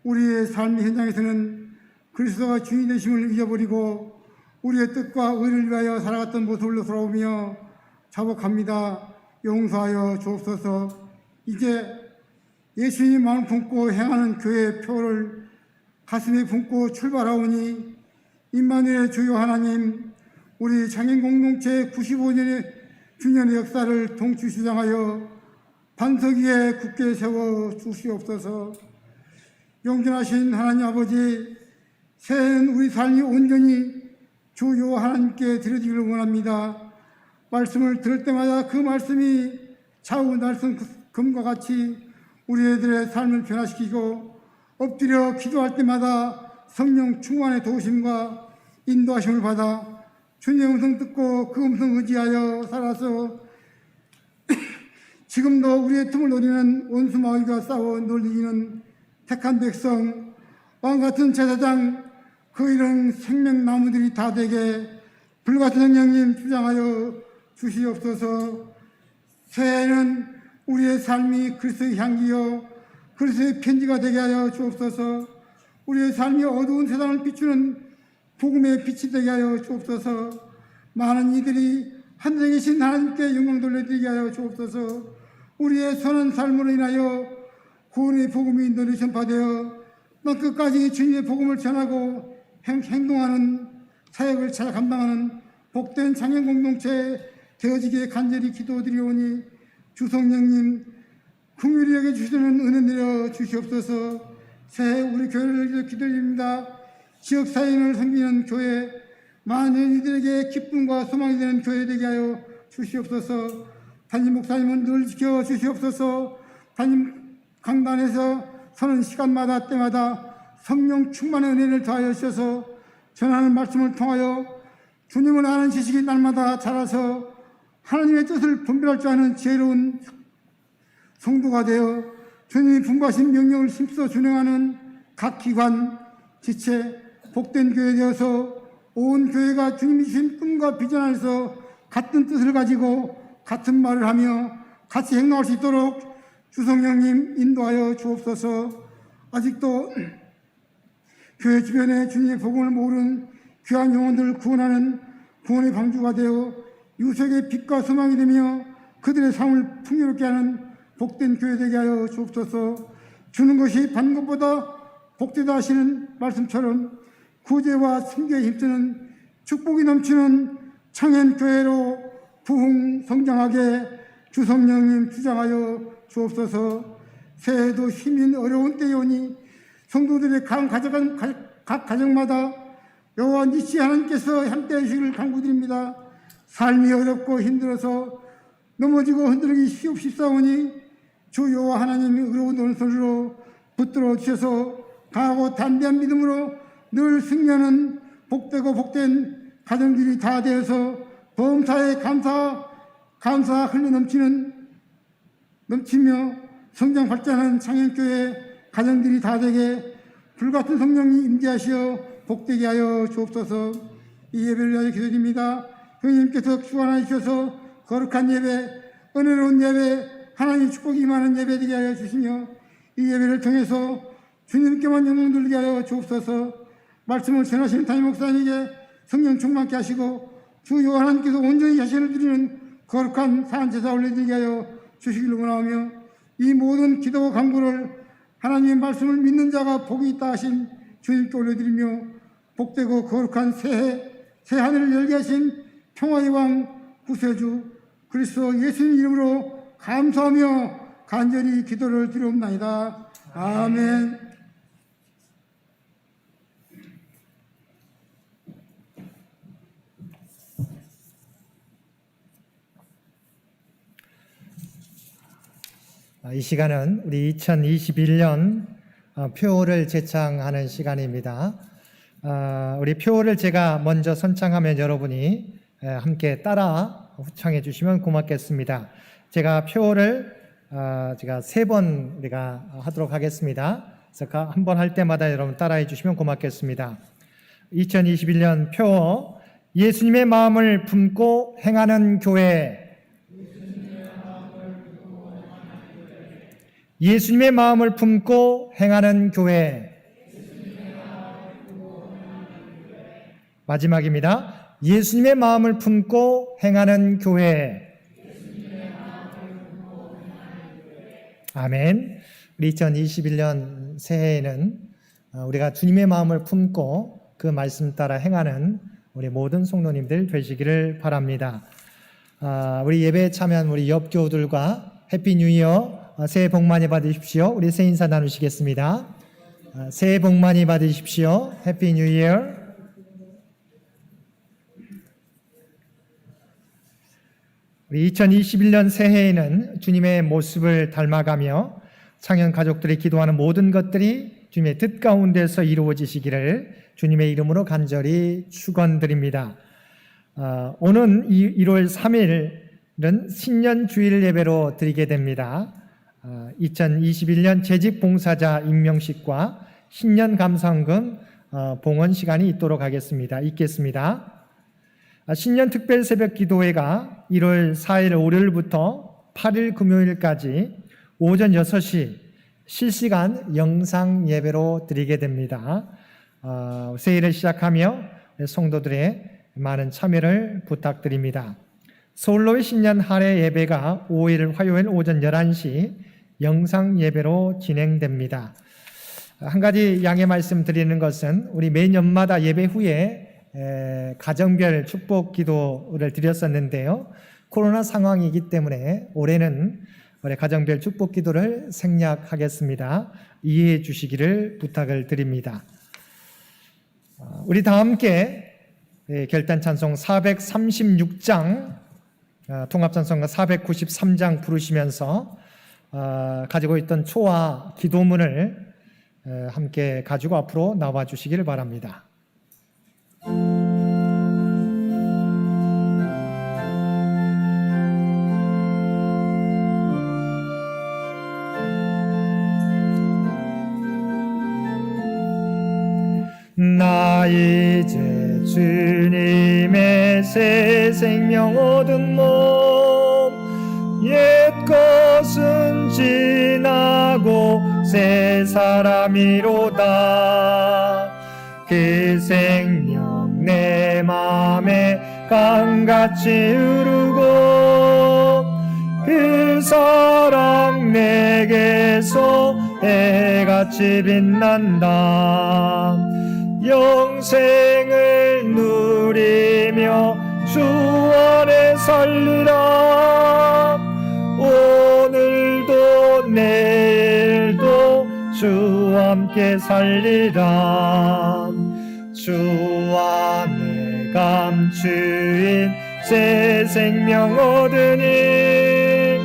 우리의 삶의 현장에서는 그리스도가 주인 되심을 잊어버리고 우리의 뜻과 의를 위하여 살아갔던 모습으로 돌아오며 자복합니다. 용서하여 주옵소서. 이제 예수님 마음 품고 행하는 교회의 표를 가슴에 품고 출발하오니 임마누엘 주요 하나님, 우리 장인 공동체 95년의 주년의 역사를 동추시장하여 반석 위에 굳게 세워 주시옵소서. 영존하신 하나님 아버지, 새해는 우리 삶이 온전히 주요 하나님께 드려지기를 원합니다. 말씀을 들을 때마다 그 말씀이 좌우 날선 금과 같이 우리들의 삶을 변화시키고 엎드려 기도할 때마다 성령 충만의 도우심과 인도하심을 받아 주님의 음성 듣고 그 음성 의지하여 살아서 지금도 우리의 틈을 노리는 원수 마귀가 싸워 놀리기는 택한 백성, 왕같은 제사장, 그 이런 생명나무들이 다 되게 불같은 성령님 주장하여 주시옵소서. 새해에는 우리의 삶이 그리스도의 향기요 그리스도의 편지가 되게 하여 주옵소서. 우리의 삶이 어두운 세상을 비추는 복음의 빛이 되게 하여 주옵소서. 많은 이들이 하늘에 계신 하나님께 영광 돌려드리게 하여 주옵소서. 우리의 선한 삶으로 인하여 구원의 복음이 널리 전파되어 넌 끝까지 주님의 복음을 전하고 행동하는 사역을 잘 감당하는 복된 장애인 공동체 되어지기에 간절히 기도드리오니 주성령님 긍휼히 여겨주시는 은혜 내려 주시옵소서. 새해 우리 교회를 위해 기도드립니다. 지역 사인을 섬기는 교회, 많은 이들에게 기쁨과 소망이 되는 교회 되게 하여 주시옵소서. 담임 목사님은 늘 지켜 주시옵소서. 담임 강단에서 서는 시간마다 때마다 성령 충만의 은혜를 더하여 주셔서 전하는 말씀을 통하여 주님을 아는 지식이 날마다 자라서 하나님의 뜻을 분별할 줄 아는 지혜로운 성도가 되어 주님이 분부하신 명령을 힘써 준행하는 각 기관, 지체, 복된 교회 되어서 온 교회가 주님이 주신 꿈과 비전 안에서 같은 뜻을 가지고 같은 말을 하며 같이 행동할 수 있도록 주성령님 인도하여 주옵소서. 아직도 교회 주변에 주님의 복음을 모르는 귀한 영혼들을 구원하는 구원의 방주가 되어 유색의 빛과 소망이 되며 그들의 삶을 풍요롭게 하는 복된 교회 되게 하여 주옵소서. 주는 것이 받는 것보다 복되다 하시는 말씀처럼 구제와 승계에 힘쓰는 축복이 넘치는 청년교회로 부흥 성장하게 주성령님 주장하여 주옵소서. 새해도 힘인 어려운 때이오니 성도들의 각 가정마다 여호와 니시 하나님께서 함께 해주시기를 간구드립니다. 삶이 어렵고 힘들어서 넘어지고 흔들리기 쉽사오니 주 여호와 하나님이 의로운 오른손으로 붙들어 주셔서 강하고 담대한 믿음으로 늘 승리하는 복되고 복된 가정들이 다 되어서 범사에 감사 흘러 넘치며 성장 발전하는 창현교회 가정들이 다 되게 불같은 성령이 임재하시어 복되게 하여 주옵소서. 이 예배를 위하여 기도드립니다. 형님께서 주관하여 주셔서 거룩한 예배, 은혜로운 예배, 하나님의 축복이 임하는 예배 되게 하여 주시며 이 예배를 통해서 주님께만 영광 돌리게 하여 주옵소서. 말씀을 전하시는 담임 목사님에게 성령 충만케 하시고 주 여호와 하나님께서 온전히 자신을 드리는 거룩한 사한제사 올려드리게 하여 주시기를 원하며 이 모든 기도와 간구를 하나님의 말씀을 믿는 자가 복이 있다 하신 주님께 올려드리며 복되고 거룩한 새해 새 하늘을 열게 하신 평화의 왕 구세주 그리스도 예수님 이름으로 감사하며 간절히 기도를 드리옵나이다. 아멘. 이 시간은 우리 2021년 표를 제창하는 시간입니다. 우리 표를 제가 먼저 선창하면 여러분이 함께 따라 후창해 주시면 고맙겠습니다. 제가 표를 제가 3번 우리가 하도록 하겠습니다. 그래서 한 번 할 때마다 여러분 따라해 주시면 고맙겠습니다. 2021년 표 예수님의 마음을 품고 행하는 교회. 예수님의 마음을 품고 행하는 교회. 마지막입니다. 예수님의 마음을 품고 행하는 교회. 아멘. 우리 2021년 새해에는 우리가 주님의 마음을 품고 그 말씀 따라 행하는 우리 모든 성도님들 되시기를 바랍니다. 우리 예배에 참여한 우리 옆교우들과 해피 뉴 이어, 새해 복 많이 받으십시오. 우리 새 인사 나누시겠습니다. 새해 복 많이 받으십시오. 해피 뉴 이어. 우리 2021년 새해에는 주님의 모습을 닮아가며 창현 가족들이 기도하는 모든 것들이 주님의 뜻 가운데서 이루어지시기를 주님의 이름으로 간절히 축원드립니다. 오는 1월 3일은 신년 주일 예배로 드리게 됩니다. 2021년 재직 봉사자 임명식과 신년 감사헌금 봉헌 시간이 있도록 있겠습니다. 신년 특별 새벽 기도회가 1월 4일 월요일부터 8일 금요일까지 오전 6시 실시간 영상 예배로 드리게 됩니다. 새해를 시작하며 성도들의 많은 참여를 부탁드립니다. 서울로의 신년 할애 예배가 5일 화요일 오전 11시 영상 예배로 진행됩니다. 한 가지 양해 말씀드리는 것은 우리 매년마다 예배 후에 가정별 축복 기도를 드렸었는데요. 코로나 상황이기 때문에 올해는 우리 가정별 축복 기도를 생략하겠습니다. 이해해 주시기를 부탁을 드립니다. 우리 다 함께 결단 찬송 436장, 통합 찬송가 493장 부르시면서 가지고 있던 초와 기도문을 함께 가지고 앞으로 나와 주시기를 바랍니다. 나 이제 주님의 새 생명 얻은 몸, 옛 것은 지나고 새 사람이로다. 그 생명 내 맘에 강같이 흐르고 그 사랑 내게서 해같이 빛난다. 영생을 누리며 주 안에 살리라. 오늘도 내일도 주와 함께 살리라. 주 안에 감추인 새 생명 얻으니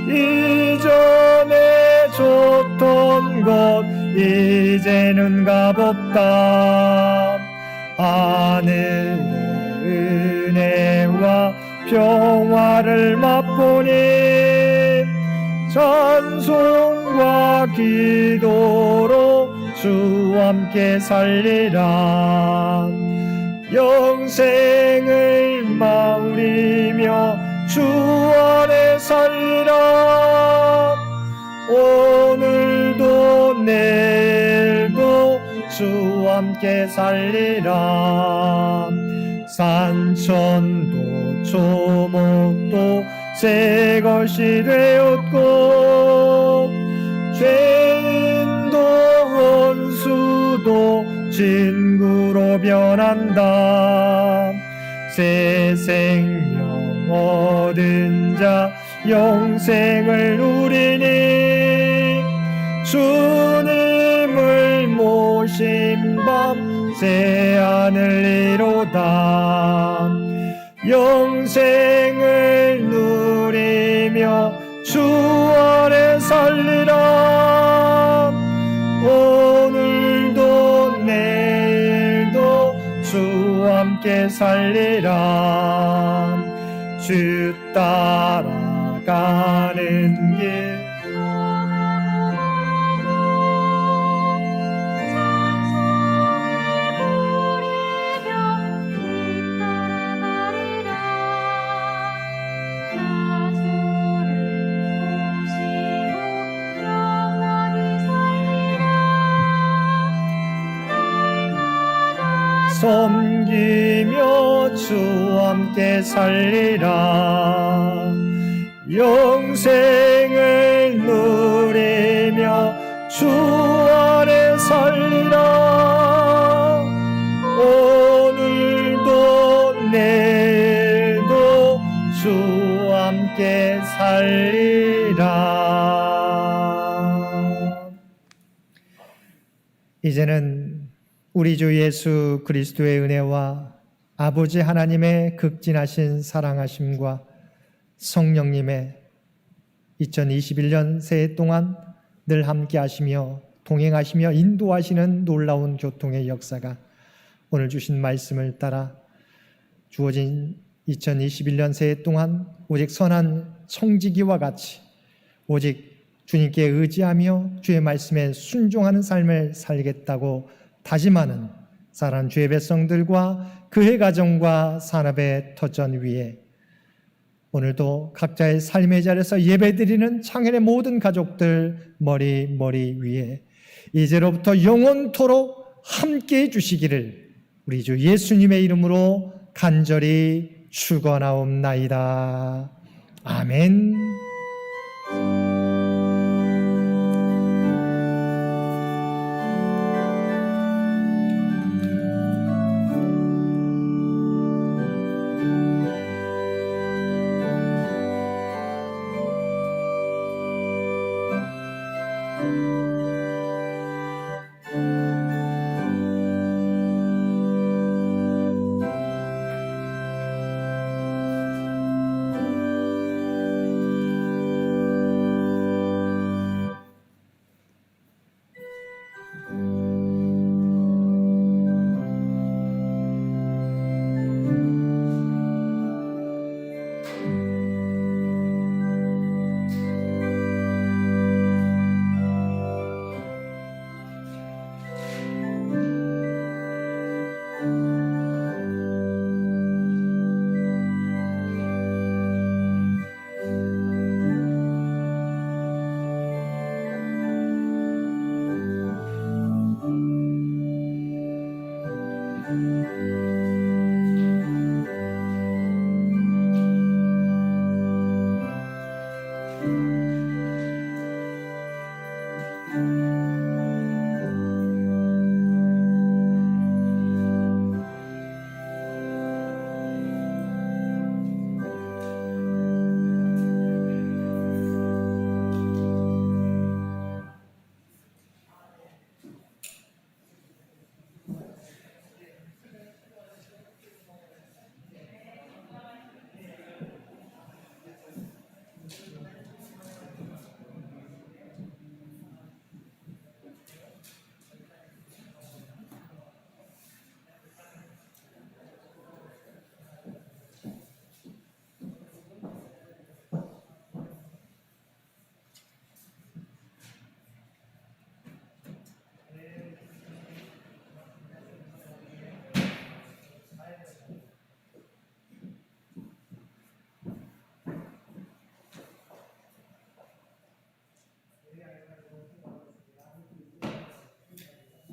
이전에 줬던 것 이제는 값없다. 하늘의 은혜와 평화를 맛보니 찬송과 기도로 주와 함께 살리라. 영생을 마우리며 주 안에 살리라. 오늘도 내일도 주와 함께 살리라. 산천도 초목도 새 것이 되었고 죄인도 원수도 친구로 변한다. 새 생명 얻은 자 영생을 누리니 주님을 모신 밤 새 하늘이로다. 영생을 누리며 주 안에 살리라. 오늘도 내일도 주와 함께 살리라. 주 따라가는 길 섬기며 주와 함께 살리라. 영생을 누리며 주 안에 살리라. 이제는 우리 주 예수 그리스도의 은혜와 아버지 하나님의 극진하신 사랑하심과 성령님의 2021년 새해 동안 늘 함께 하시며 동행하시며 인도하시는 놀라운 교통의 역사가 오늘 주신 말씀을 따라 주어진 2021년 새해 동안 오직 선한 청지기와 같이 오직 주님께 의지하며 주의 말씀에 순종하는 삶을 살겠다고 다짐하는 사랑하는 주의 백성들과 그의 가정과 산업의 터전 위에 오늘도 각자의 삶의 자리에서 예배드리는 창현의 모든 가족들 머리 위에 이제로부터 영원토록 함께해 주시기를 우리 주 예수님의 이름으로 간절히 축원하옵나이다. 아멘.